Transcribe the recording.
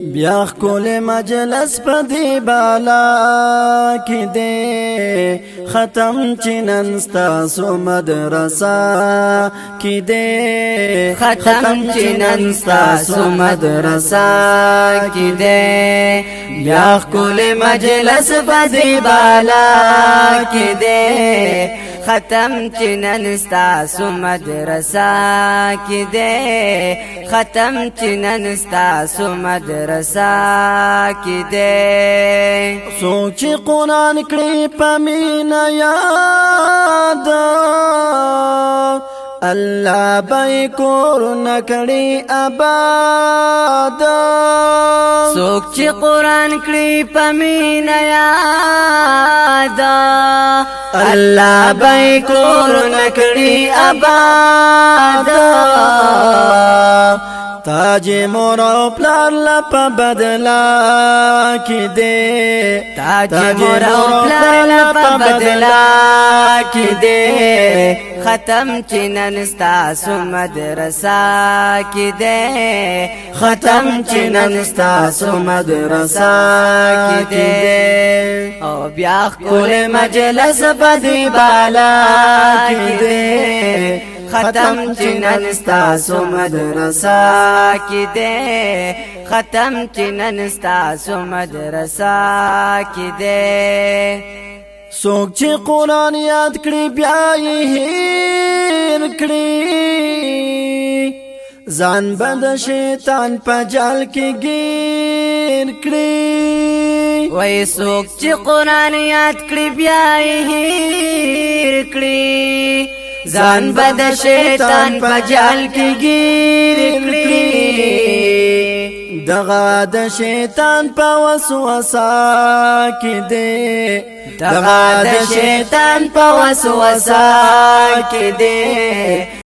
بیا کول مجلس په دی بالا کې دی ختم چنن ستاسو مدرسه کې دی ختم چنن ستاسو مدرسه کې دی بیا کول مجلس په دی بالا کې دی ختم چنن ستاسو مدرسه کې دی ختم چنن ستاسو مدرسه کې دی سوچ قرآن کړي پمینا یاد الله بای کور نکړي آباد څوک چې قرآن کړي پمینا یاد الله بای کور نکړي آباد تاج مور او پلار لپ بدلا کې دے تاج مور او پلار لپ بدلا کې دے ختم چنن ستاسو مدرسه کې دے ختم چنن ستاسو مدرسه کې دے او بیا کول مجلس بدی بالا کې دے ختم چنن ستاسو مدرسه کې دے ختم چنن ستاسو مدرسه کې دے سوک چې قرآن یاد کړي بیا یې هیر کړي ځان بد شیطان په جال کې گیر کړي وای سوک چې قرآن یاد کړي بیا یې هیر کړي ځان بد شیطان په جال کې گیر کړي دغه د شیطان په وسوسه کې دی دغه د شیطان په وسوسه کې دی